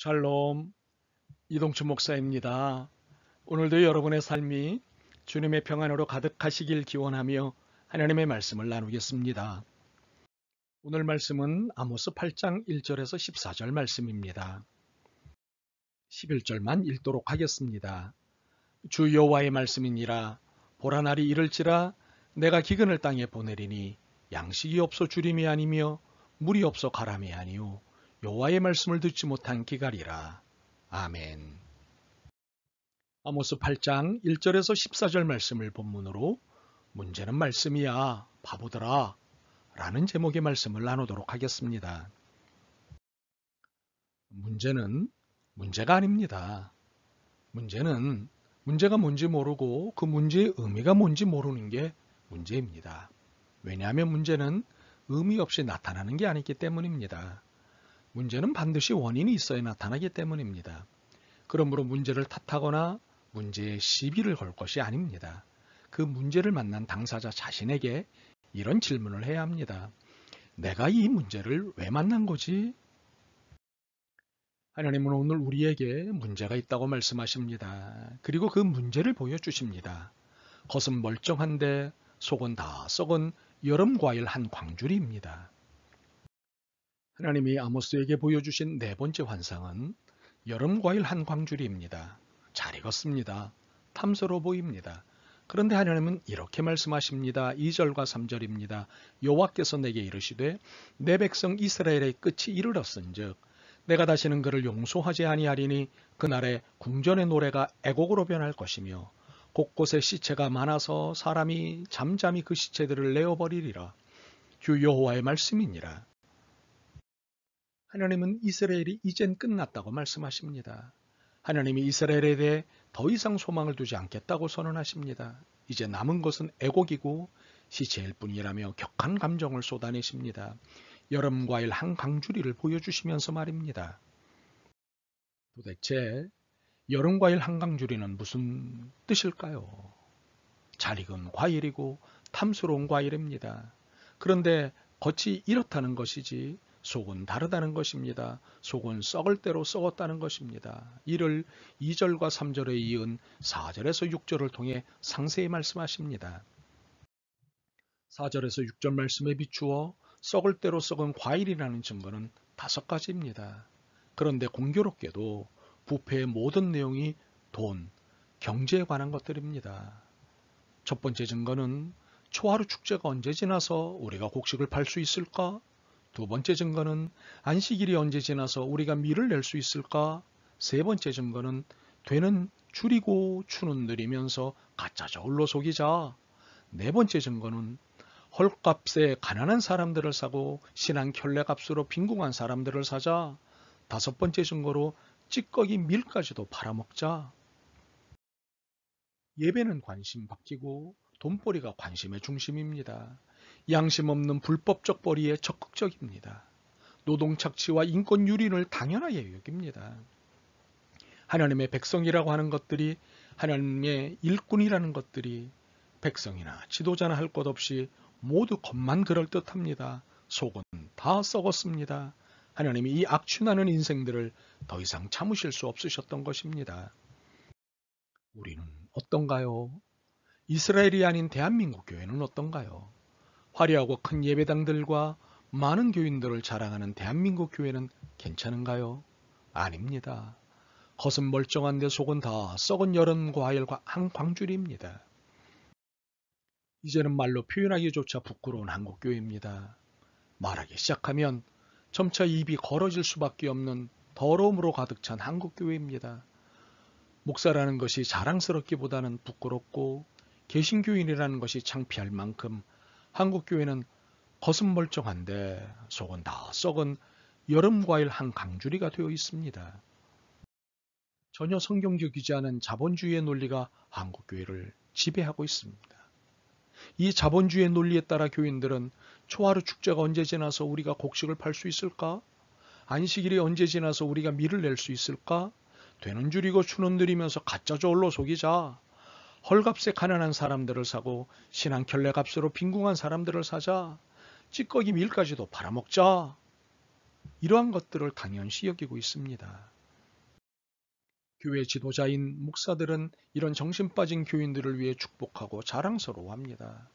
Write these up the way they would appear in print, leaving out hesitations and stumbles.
샬롬, 이동춘 목사입니다. 오늘도 여러분의 삶이 주님의 평안으로 가득하시길 기원하며 하나님의 말씀을 나누겠습니다. 오늘 말씀은 아모스 8장 1절에서 14절 말씀입니다. 11절만 읽도록 하겠습니다. 주 여호와의 말씀이니라. 보라 날이 이를지라 내가 기근을 땅에 보내리니 양식이 없어 주림이 아니며 물이 없어 가람이 아니요 여호와의 말씀을 듣지 못한 기갈이라. 아멘. 아모스 8장 1절에서 14절 말씀을 본문으로 문제는 말씀이야 바보들아 라는 제목의 말씀을 나누도록 하겠습니다. 문제는 문제가 아닙니다. 문제는 문제가 뭔지 모르고 그 문제의 의미가 뭔지 모르는 게 문제입니다. 왜냐하면 문제는 의미 없이 나타나는 게 아니기 때문입니다. 문제는 반드시 원인이 있어야 나타나기 때문입니다. 그러므로 문제를 탓하거나 문제에 시비를 걸 것이 아닙니다. 그 문제를 만난 당사자 자신에게 이런 질문을 해야 합니다. 내가 이 문제를 왜 만난 거지? 하나님은 오늘 우리에게 문제가 있다고 말씀하십니다. 그리고 그 문제를 보여주십니다. 겉은 멀쩡한데 속은 다 썩은 여름과일 한 광주리입니다. 하나님이 아모스에게 보여주신 네 번째 환상은 여름과일 한 광주리입니다. 잘 익었습니다. 탐스러워 보입니다. 그런데 하나님은 이렇게 말씀하십니다. 2절과 3절입니다. 여호와께서 내게 이르시되 내 백성 이스라엘의 끝이 이르렀은즉 내가 다시는 그를 용서하지 아니하리니 그날에 궁전의 노래가 애곡으로 변할 것이며 곳곳에 시체가 많아서 사람이 잠잠히 그 시체들을 내어버리리라. 주 여호와의 말씀이니라. 하나님은 이스라엘이 이젠 끝났다고 말씀하십니다. 하나님이 이스라엘에 대해 더 이상 소망을 두지 않겠다고 선언하십니다. 이제 남은 것은 애곡이고 시체일 뿐이라며 격한 감정을 쏟아내십니다. 여름과일 한 강주리를 보여주시면서 말입니다. 도대체 여름과일 한 강주리는 무슨 뜻일까요? 잘 익은 과일이고 탐스러운 과일입니다. 그런데 겉이 이렇다는 것이지 속은 다르다는 것입니다. 속은 썩을 대로 썩었다는 것입니다. 이를 2절과 3절에 이은 4절에서 6절을 통해 상세히 말씀하십니다. 4절에서 6절 말씀에 비추어 썩을 대로 썩은 과일이라는 증거는 5가지입니다. 그런데 공교롭게도 부패의 모든 내용이 돈, 경제에 관한 것들입니다. 첫 번째 증거는 초하루 축제가 언제 지나서 우리가 곡식을 팔 수 있을까? 두 번째 증거는 안식일이 언제 지나서 우리가 밀을 낼 수 있을까? 세 번째 증거는 되는 줄이고 추는 느리면서 가짜 저울로 속이자. 네 번째 증거는 헐값에 가난한 사람들을 사고 신한 켤레값으로 빈궁한 사람들을 사자. 다섯 번째 증거로 찌꺼기 밀까지도 팔아먹자. 예배는 관심 바뀌고 돈벌이가 관심의 중심입니다. 양심 없는 불법적 벌이에 적극적입니다. 노동 착취와 인권 유린을 당연하게 여깁니다. 하나님의 백성이라고 하는 것들이 하나님의 일꾼이라는 것들이 백성이나 지도자나 할 것 없이 모두 겉만 그럴듯합니다. 속은 다 썩었습니다. 하나님이 이 악취나는 인생들을 더 이상 참으실 수 없으셨던 것입니다. 우리는 어떤가요? 이스라엘이 아닌 대한민국 교회는 어떤가요? 화려하고 큰 예배당들과 많은 교인들을 자랑하는 대한민국 교회는 괜찮은가요? 아닙니다. 겉은 멀쩡한데 속은 다 썩은 여름 과일과 한 광주리입니다. 이제는 말로 표현하기조차 부끄러운 한국교회입니다. 말하기 시작하면 점차 입이 걸어질 수밖에 없는 더러움으로 가득 찬 한국교회입니다. 목사라는 것이 자랑스럽기보다는 부끄럽고 개신교인이라는 것이 창피할 만큼 한국교회는 겉은 멀쩡한데 속은 다 썩은 여름과일 한 강주리가 되어 있습니다. 전혀 성경적이지 않은 자본주의의 논리가 한국교회를 지배하고 있습니다. 이 자본주의의 논리에 따라 교인들은 초하루 축제가 언제 지나서 우리가 곡식을 팔 수 있을까? 안식일이 언제 지나서 우리가 밀을 낼 수 있을까? 되는 줄이고 추는 느리면서 가짜 저울로 속이자. 헐값에 가난한 사람들을 사고 신한 켤레값으로 빈궁한 사람들을 사자. 찌꺼기 밀까지도 팔아먹자. 이러한 것들을 당연시 여기고 있습니다. 교회 지도자인 목사들은 이런 정신 빠진 교인들을 위해 축복하고 자랑스러워합니다.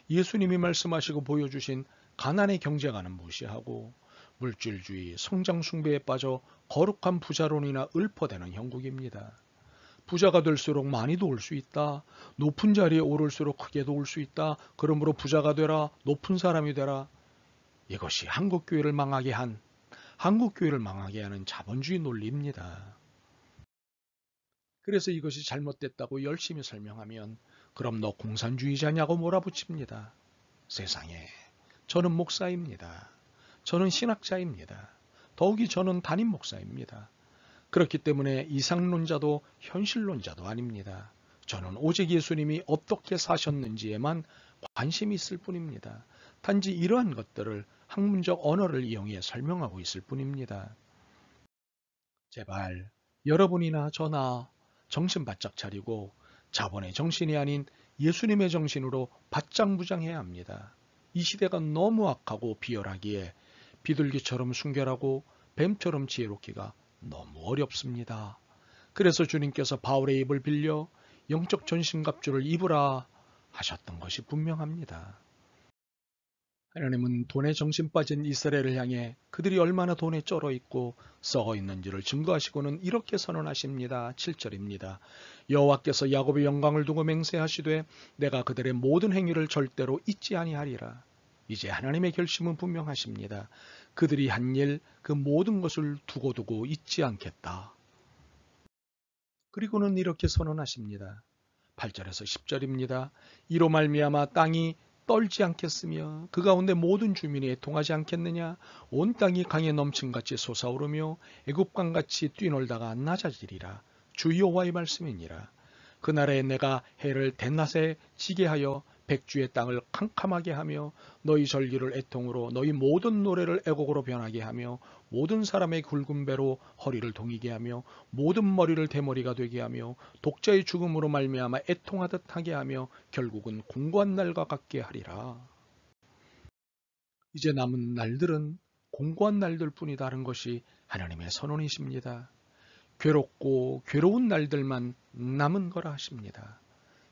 예수님이 말씀하시고 보여주신 가난의 경제관은 무시하고 물질주의, 성장 숭배에 빠져 거룩한 부자론이나 읊어대는 형국입니다. 부자가 될수록 많이 도울 수 있다. 높은 자리에 오를수록 크게 도울 수 있다. 그러므로 부자가 되라. 높은 사람이 되라. 이것이 한국교회를 망하게 하는 자본주의 논리입니다. 그래서 이것이 잘못됐다고 열심히 설명하면 그럼 너 공산주의자냐고 몰아붙입니다. 세상에, 저는 목사입니다. 저는 신학자입니다. 더욱이 저는 담임 목사입니다. 그렇기 때문에 이상론자도 현실론자도 아닙니다. 저는 오직 예수님이 어떻게 사셨는지에만 관심이 있을 뿐입니다. 단지 이러한 것들을 학문적 언어를 이용해 설명하고 있을 뿐입니다. 제발 여러분이나 저나 정신 바짝 차리고 자본의 정신이 아닌 예수님의 정신으로 바짝무장해야 합니다. 이 시대가 너무 악하고 비열하기에 비둘기처럼 순결하고 뱀처럼 지혜롭기가 너무 어렵습니다. 그래서 주님께서 바울의 입을 빌려 영적 전신갑주를 입으라 하셨던 것이 분명합니다. 하나님은 돈에 정신 빠진 이스라엘을 향해 그들이 얼마나 돈에 쩔어 있고 썩어 있는지를 증거하시고는 이렇게 선언하십니다. 7절입니다. 여호와께서 야곱의 영광을 두고 맹세하시되 내가 그들의 모든 행위를 절대로 잊지 아니하리라. 이제 하나님의 결심은 분명하십니다. 그들이 한 일 그 모든 것을 두고두고 잊지 않겠다. 그리고는 이렇게 선언하십니다. 8절에서 10절입니다. 이로 말미암아 땅이 떨지 않겠으며 그 가운데 모든 주민이 애통하지 않겠느냐. 온 땅이 강에 넘침같이 솟아오르며 애굽강같이 뛰놀다가 낮아지리라. 주 여호와의 말씀이니라. 그날에 내가 해를 대낮에 지게 하여 백주의 땅을 캄캄하게 하며 너희 절기를 애통으로 너희 모든 노래를 애곡으로 변하게 하며 모든 사람의 굵은 배로 허리를 동이게 하며 모든 머리를 대머리가 되게 하며 독자의 죽음으로 말미암아 애통하듯 하게 하며 결국은 공고한 날과 같게 하리라. 이제 남은 날들은 공고한 날들 뿐이 다른 것이 하나님의 선언이십니다. 괴롭고 괴로운 날들만 남은 거라 하십니다.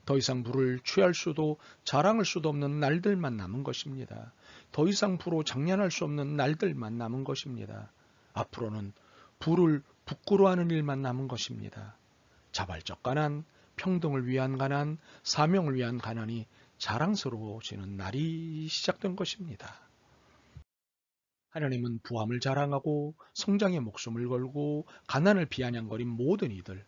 더 이상 부를 취할 수도 자랑할 수도 없는 날들만 남은 것입니다. 더 이상 부로 장난할 수 없는 날들만 남은 것입니다. 앞으로는 부를 부끄러워하는 일만 남은 것입니다. 자발적 가난, 평등을 위한 가난, 사명을 위한 가난이 자랑스러워지는 날이 시작된 것입니다. 하나님은 부함을 자랑하고 성장에 목숨을 걸고 가난을 비아냥거린 모든 이들,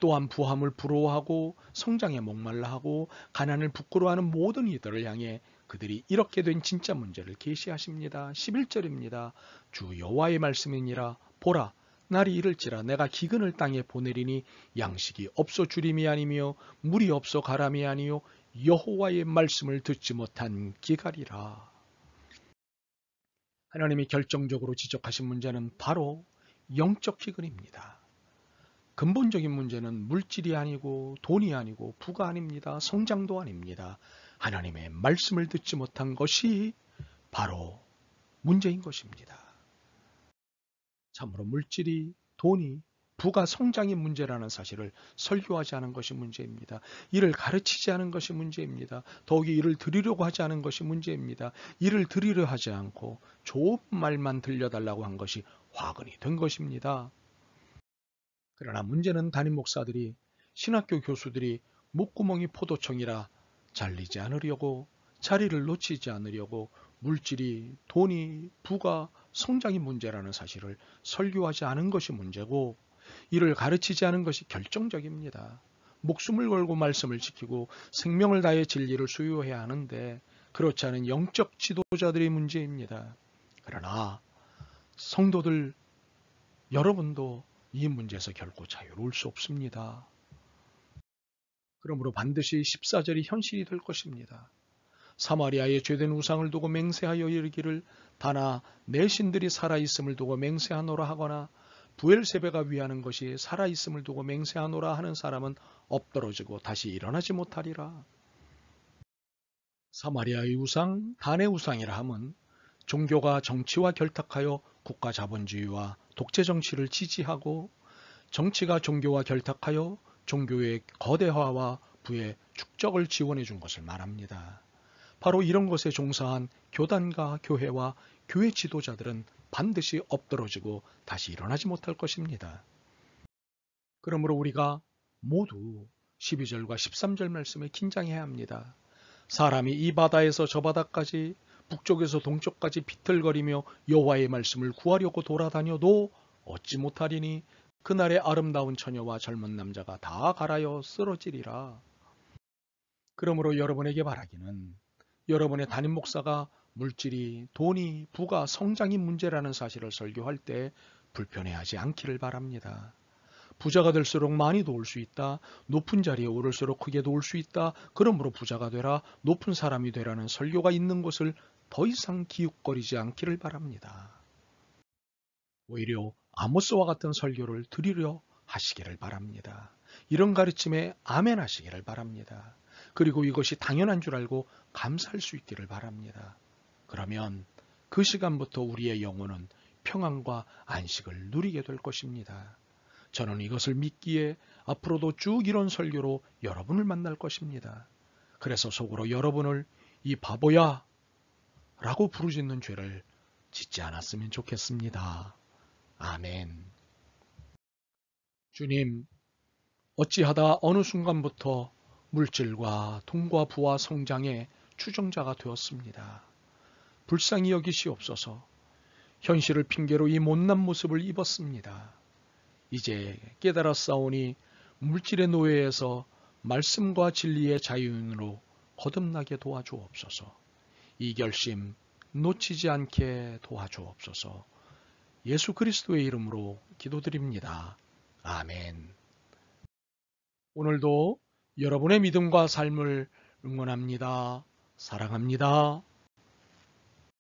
또한 부함을 부러워하고 성장에 목말라하고 가난을 부끄러워하는 모든 이들을 향해 그들이 이렇게 된 진짜 문제를 계시하십니다. 11절입니다. 주 여호와의 말씀이니라. 보라, 날이 이를지라 내가 기근을 땅에 보내리니 양식이 없어 주림이 아니며 물이 없어 가람이 아니요 여호와의 말씀을 듣지 못한 기갈이라. 하나님이 결정적으로 지적하신 문제는 바로 영적 기근입니다. 근본적인 문제는 물질이 아니고 돈이 아니고 부가 아닙니다. 성장도 아닙니다. 하나님의 말씀을 듣지 못한 것이 바로 문제인 것입니다. 참으로 물질이, 돈이, 부가 성장이 문제라는 사실을 설교하지 않은 것이 문제입니다. 이를 가르치지 않은 것이 문제입니다. 더욱이 이를 드리려고 하지 않은 것이 문제입니다. 이를 드리려 하지 않고 좋은 말만 들려달라고 한 것이 화근이 된 것입니다. 그러나 문제는 담임 목사들이, 신학교 교수들이 목구멍이 포도청이라 잘리지 않으려고, 자리를 놓치지 않으려고 물질이, 돈이, 부가, 성장이 문제라는 사실을 설교하지 않은 것이 문제고, 이를 가르치지 않은 것이 결정적입니다. 목숨을 걸고 말씀을 지키고 생명을 다해 진리를 수요해야 하는데 그렇지 않은 영적 지도자들의 문제입니다. 그러나 성도들 여러분도 이 문제에서 결코 자유로울 수 없습니다. 그러므로 반드시 14절이 현실이 될 것입니다. 사마리아의 죄된 우상을 두고 맹세하여 이르기를 다나 내 신들이 살아있음을 두고 맹세하노라 하거나 부엘세베가 위하는 것이 살아있음을 두고 맹세하노라 하는 사람은 엎드러지고 다시 일어나지 못하리라. 사마리아의 우상, 단의 우상이라 함은 종교가 정치와 결탁하여 국가 자본주의와 독재 정치를 지지하고 정치가 종교와 결탁하여 종교의 거대화와 부의 축적을 지원해 준 것을 말합니다. 바로 이런 것에 종사한 교단과 교회와 교회 지도자들은 반드시 엎드러지고 다시 일어나지 못할 것입니다. 그러므로 우리가 모두 12절과 13절 말씀에 긴장해야 합니다. 사람이 이 바다에서 저 바다까지 북쪽에서 동쪽까지 비틀거리며 여호와의 말씀을 구하려고 돌아다녀도 얻지 못하리니 그날의 아름다운 처녀와 젊은 남자가 다 갈아여 쓰러지리라. 그러므로 여러분에게 바라기는 여러분의 담임 목사가 물질이, 돈이, 부가, 성장이 문제라는 사실을 설교할 때 불편해하지 않기를 바랍니다. 부자가 될수록 많이 도울 수 있다. 높은 자리에 오를수록 크게 도울 수 있다. 그러므로 부자가 되라. 높은 사람이 되라는 설교가 있는 것을 더 이상 기웃거리지 않기를 바랍니다. 오히려 아모스와 같은 설교를 들으려 하시기를 바랍니다. 이런 가르침에 아멘 하시기를 바랍니다. 그리고 이것이 당연한 줄 알고 감사할 수 있기를 바랍니다. 그러면 그 시간부터 우리의 영혼은 평안과 안식을 누리게 될 것입니다. 저는 이것을 믿기에 앞으로도 쭉 이런 설교로 여러분을 만날 것입니다. 그래서 속으로 여러분을 이 바보야 라고 부르짖는 죄를 짓지 않았으면 좋겠습니다. 아멘. 주님, 어찌하다 어느 순간부터 물질과 돈과 부와 성장의 추종자가 되었습니다. 불쌍히 여기시옵소서. 현실을 핑계로 이 못난 모습을 입었습니다. 이제 깨달았사오니 물질의 노예에서 말씀과 진리의 자유인으로 거듭나게 도와주옵소서. 이 결심 놓치지 않게 도와주옵소서. 예수 그리스도의 이름으로 기도드립니다. 아멘. 오늘도 여러분의 믿음과 삶을 응원합니다. 사랑합니다.